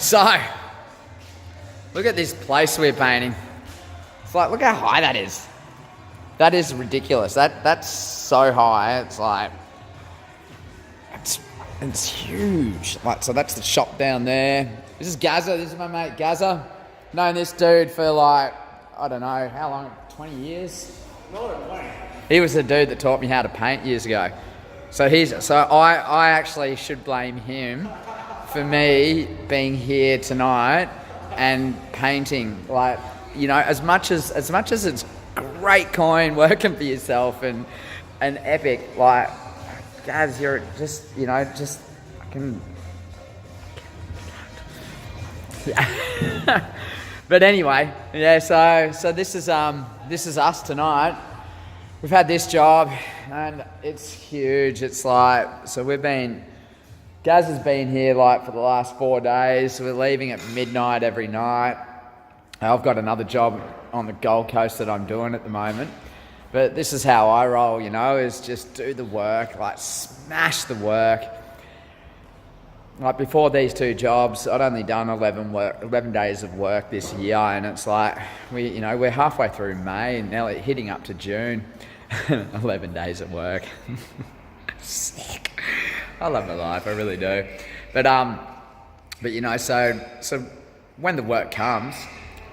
So, look at this place we're painting. It's like, look how high that is. That is ridiculous. That's so high. It's like, it's huge. Like, so that's the shop down there. This is Gazza. This is my mate Gazza. Known this dude for like, I don't know, how long? 20 years? More than 20. He was the dude that taught me how to paint years ago. So I actually should blame him for me being here tonight and painting. Like, you know, as much as it's great coin working for yourself and epic, like, Gaz, you're just, you know, just fucking. Yeah. But anyway, yeah. So this is us tonight. We've had this job, and it's huge. It's like, so Gaz has been here like for the last 4 days. We're leaving at midnight every night. I've got another job on the Gold Coast that I'm doing at the moment. But this is how I roll, you know, is just do the work, like smash the work. Like before these 2 jobs, I'd only done 11 days of work this year, and it's like, we're halfway through May and now hitting up to June. 11 days of work. Sick. I love my life, I really do. But you know, so when the work comes,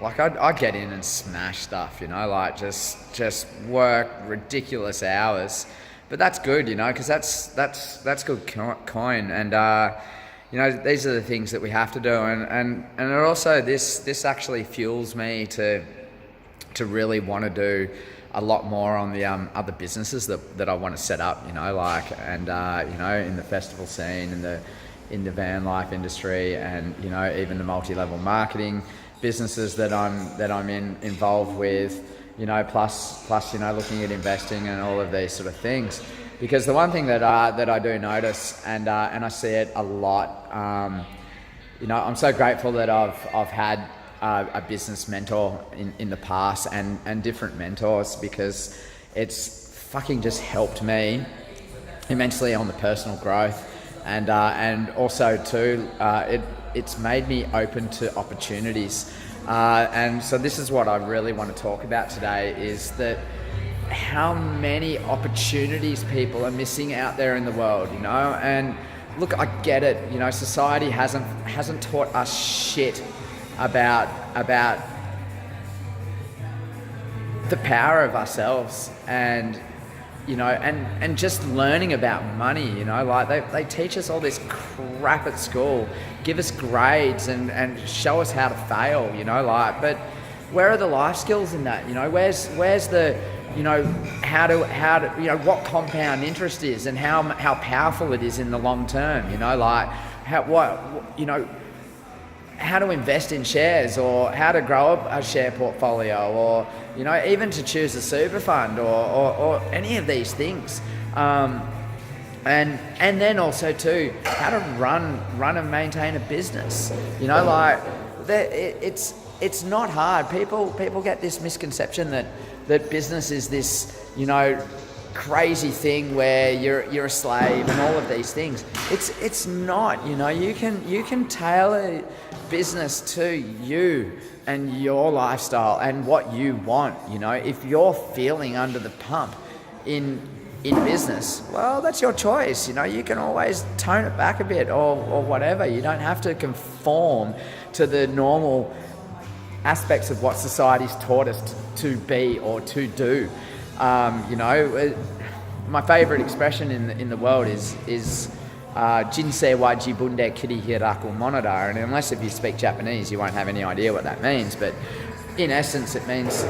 like I get in and smash stuff, you know, like just work ridiculous hours. But that's good, you know, because that's good coin, and you know, these are the things that we have to do, and it also this actually fuels me to really want to do a lot more on the other businesses that I want to set up, you know, like, and you know, in the festival scene, in the van life industry, and you know, even the multi-level marketing businesses that I'm involved with, you know, plus you know, looking at investing and all of these sort of things. Because the one thing that I do notice, and I see it a lot, you know, I'm so grateful that I've had a business mentor in the past and different mentors, because it's fucking just helped me immensely on the personal growth, and also too, it's made me open to opportunities, and so this is what I really want to talk about today, is that how many opportunities people are missing out there in the world, you know. And look, I get it, you know, society hasn't taught us shit about the power of ourselves, and you know, and just learning about money, you know, like they teach us all this crap at school, give us grades and show us how to fail, you know, like, but where are the life skills in that? You know, where's the, you know, how to you know, what compound interest is, and how powerful it is in the long term, you know, like you know, how to invest in shares, or how to grow a share portfolio, or you know, even to choose a super fund, or any of these things, and then also too, how to run and maintain a business, you know, like it's not hard. People get this misconception that business is this, you know, crazy thing where you're a slave and all of these things. It's not, you know. You can tailor business to you and your lifestyle and what you want, you know. If you're feeling under the pump in business, well, that's your choice, you know. You can always tone it back a bit, or whatever. You don't have to conform to the normal aspects of what society's taught us to be or to do. You know, my favourite expression in the world is Jinsei wa jibun de kirihiraku monoda, and unless if you speak Japanese, you won't have any idea what that means. But in essence, it means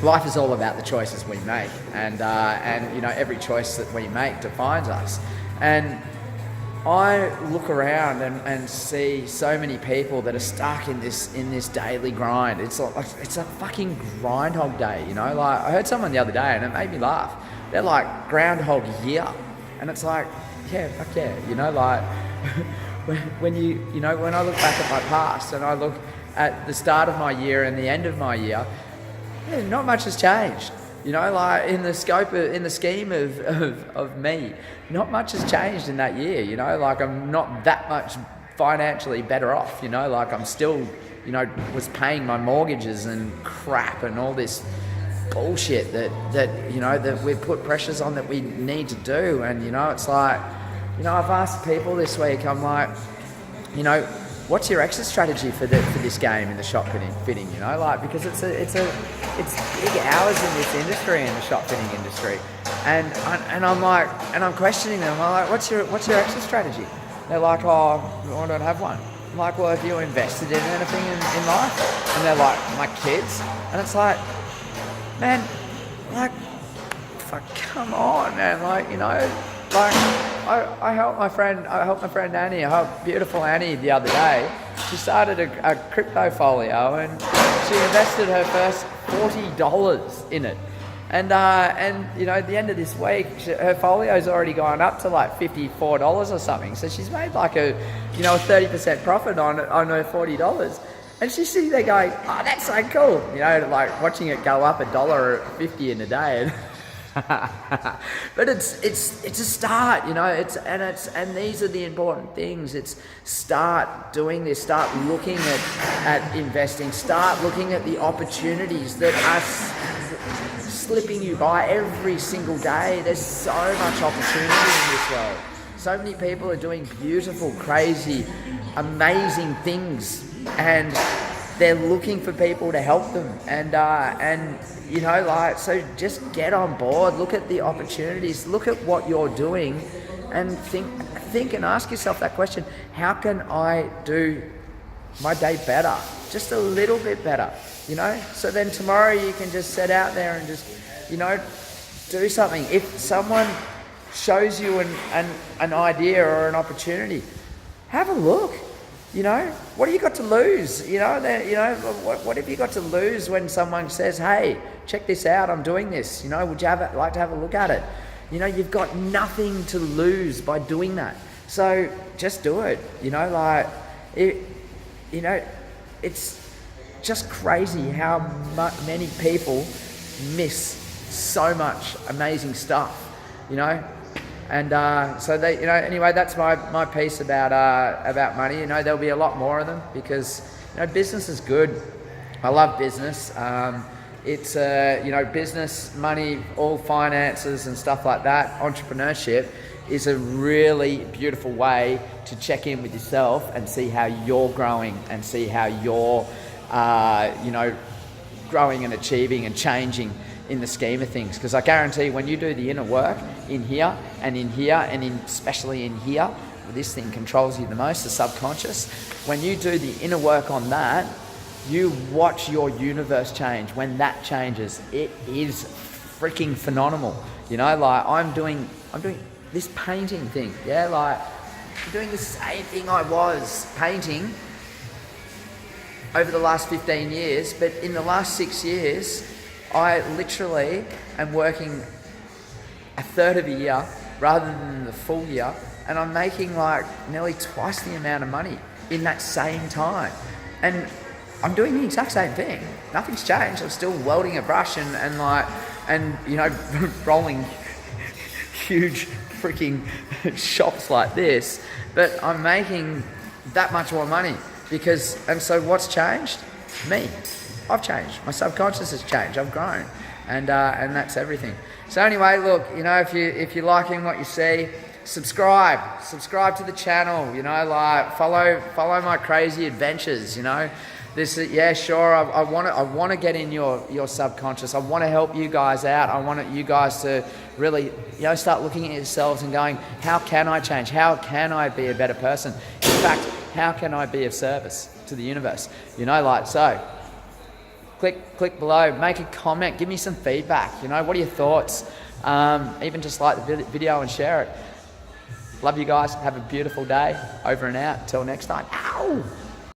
life is all about the choices we make, and you know, every choice that we make defines us. And I look around and see so many people that are stuck in this daily grind. It's a fucking Groundhog Day, you know. Like, I heard someone the other day and it made me laugh. They're like Groundhog Year, and it's like, yeah, fuck yeah, you know. Like when you know, when I look back at my past and I look at the start of my year and the end of my year, yeah, not much has changed. You know, like in the scheme of me, not much has changed in that year. You know, like I'm not that much financially better off, you know, like I'm still, you know, was paying my mortgages and crap and all this bullshit that you know, that we've put pressures on that we need to do. And, you know, it's like, you know, I've asked people this week, I'm like, you know, what's your exit strategy for this game in the shop fitting, you know, like, because it's big hours in this industry, in the shop fitting industry. And I'm like, and I'm questioning them. I'm like, what's your exit strategy? They're like, oh, I don't have one. I'm like, well, have you invested in anything in life? And they're like, my kids. And it's like, man, like, fuck, come on, man. Like, you know, like, I helped my friend Annie, beautiful Annie, the other day. She started a crypto folio and she invested her first $40 in it. And you know, at the end of this week, her folio's already gone up to like $54 or something. So she's made like a 30% profit on her $40. And she's sitting there going, oh, that's so cool. You know, like watching it go up $1.50 in a day. But it's a start, you know, and these are the important things. It's start doing this, start looking at investing, start looking at the opportunities that are slipping you by every single day. There's so much opportunity in this world. So many people are doing beautiful, crazy, amazing things, and they're looking for people to help them. And you know, like, so just get on board, look at the opportunities, look at what you're doing, and think and ask yourself that question: how can I do my day better, just a little bit better, you know? So then tomorrow you can just set out there and just, you know, do something. If someone shows you an idea or an opportunity, have a look. You know, what have you got to lose? You know, what have you got to lose when someone says, hey, check this out, I'm doing this. You know, would you like to have a look at it? You know, you've got nothing to lose by doing that. So just do it. You know, like, you know, it's just crazy how many people miss so much amazing stuff, you know? And so they, you know, anyway, that's my piece about money. You know, there'll be a lot more of them because, you know, business is good. I love business. It's you know, business, money, all finances and stuff like that. Entrepreneurship is a really beautiful way to check in with yourself and see how you're growing and see how you're, you know, growing and achieving and changing in the scheme of things. Because I guarantee when you do the inner work in here and in here and especially in here, this thing controls you the most, the subconscious. When you do the inner work on that, you watch your universe change. When that changes, it is freaking phenomenal. You know, like I'm doing this painting thing. Yeah, like I'm doing the same thing I was painting over the last 15 years, but in the last 6 years, I literally am working a third of a year rather than the full year, and I'm making like nearly twice the amount of money in that same time. And I'm doing the exact same thing. Nothing's changed. I'm still welding a brush and you know, rolling huge freaking shops like this, but I'm making that much more money because, and so what's changed? Me. I've changed. My subconscious has changed. I've grown, and that's everything. So anyway, look, you know, if you're liking what you see, subscribe to the channel. You know, like follow my crazy adventures. You know, this, yeah, sure. I want to get in your subconscious. I want to help you guys out. I want you guys to really, you know, start looking at yourselves and going, how can I change? How can I be a better person? In fact, how can I be of service to the universe? You know, like so. Click below, make a comment, give me some feedback. You know, what are your thoughts? Even just like the video and share it. Love you guys. Have a beautiful day. Over and out. Till next time. Ow!